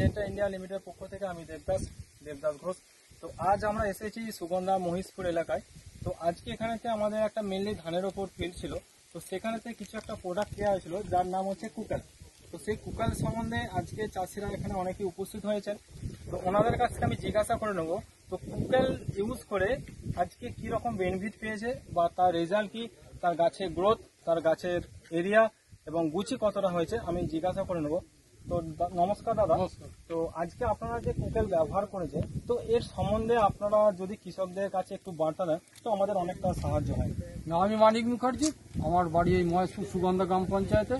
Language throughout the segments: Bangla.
সিনজেন্টা ইন্ডিয়া লিমিটেড পক্ষ থেকে আমি দেবদাস ঘোষ। তো আজ আমরা এসেছি সুগন্ধা মহিষপুর এলাকায়। তো আজকে এখানেতে আমাদের একটা মেনলি ধানের ওপর ফিল্ড ছিল, তো সেখানেতে কিছু একটা প্রোডাক্ট দেওয়া হয়েছিল যার নাম হচ্ছে কুকাল। তো সেই কুকাল সম্বন্ধে আজকে চাষিরা এখানে অনেকেই উপস্থিত হয়েছেন। তো ওনাদের কাছ থেকে আমি জিজ্ঞাসা করে নেবো, তো কুকাল ইউজ করে আজকে কি রকম বেনিফিট পেয়েছে বা তার রেজাল্ট কি, তার গাছের গ্রোথ, তার গাছের এরিয়া এবং গুছি কতটা হয়েছে আমি জিজ্ঞাসা করে নেবো। তো নমস্কার দাদা। তো আজকে আপনারা যে কুকাল ব্যবহার করেছে, তো এর সম্বন্ধে আপনারা যদি কৃষকদের কাছে একটু বার্তা দেন তো আমাদের অনেকটা সাহায্য হয়। আমি মানিক মুখার্জি, আমার বাড়ি এই মহেশপুর সুগন্ধা গ্রাম পঞ্চায়েতে।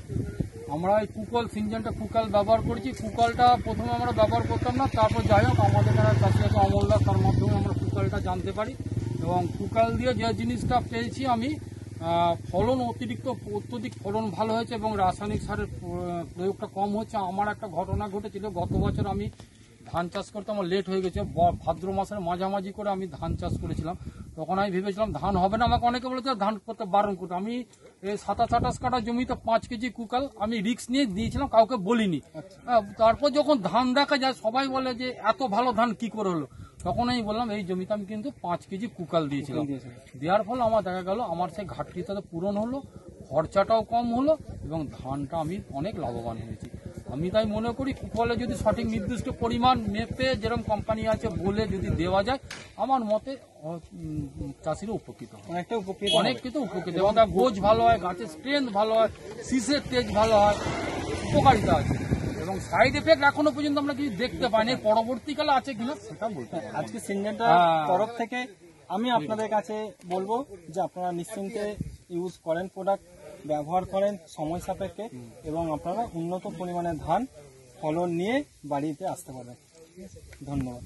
আমরা এই কুকাল সিনজেন্টা কুকাল ব্যবহার করেছি। কুকালটা প্রথমে আমরা ব্যবহার করতাম না, তারপর যাই হোক আমাদের এখানে চাষি আছে অমলদাস, তার মাধ্যমে আমরা কুকালটা জানতে পারি। এবং কুকাল দিয়ে যে জিনিসটা পেয়েছি আমি, ফলন অত্যধিক ফলন ভালো হয়েছে এবং রাসায়নিক সারের প্রয়োগটা কম হচ্ছে। আমার একটা ঘটনা ঘটেছিল, গত বছর আমি ধান চাষ করতে আমার লেট হয়ে গেছে, ভাদ্র মাসের মাঝামাঝি করে আমি ধান চাষ করেছিলাম। তখন আমি ভেবেছিলাম ধান হবে না, আমাকে অনেকে বলেছে ধান করতে বারণ করতে। আমি এই 27-28 কাঠা জমিতে 5 কেজি কুকাল আমি রিস্ক নিয়ে দিয়েছিলাম, কাউকে বলিনি। তারপর যখন ধান দেখা যায় সবাই বলে যে এত ভালো ধান কি করে হলো, তখন আমি বললাম এই জমিতে আমি কিন্তু 5 কেজি কুকাল দিয়েছিলাম। দেওয়ার ফলে আমার দেখা গেল আমার সেই ঘাটতিটা পূরণ হলো, খরচাটাও কম হলো এবং ধানটা আমি অনেক লাভবান হয়েছি। আমি তাই মনে করি কুকালে যদি সঠিক নির্দিষ্ট পরিমাণ মেপে যেরকম কোম্পানি আছে বলে যদি দেওয়া যায়, আমার মতে চাষিরা উপকৃত হয়, অনেক কিন্তু উপকৃত। এবং তার গোছ ভালো হয়, গাছের স্ট্রেংথ ভালো হয়, শীষের তেজ ভালো হয়, উপকারিতা আছে। এবং সাইড এফেক্ট এখনো পর্যন্ত আমরা কিছু দেখতে পাইনি, পরবর্তীকালে আছে কিনা সেটা বলতে। আজকে সিনজেন্টার তরফ থেকে আমি আপনাদের কাছে বলবো যে আপনারা নিশ্চিন্তে ইউজ করেন, প্রোডাক্ট ব্যবহার করেন সময় সাপেক্ষে, এবং আপনারা উন্নত পরিমাণে ধান ফলন নিয়ে বাড়িতে আসতে পারেন। ধন্যবাদ।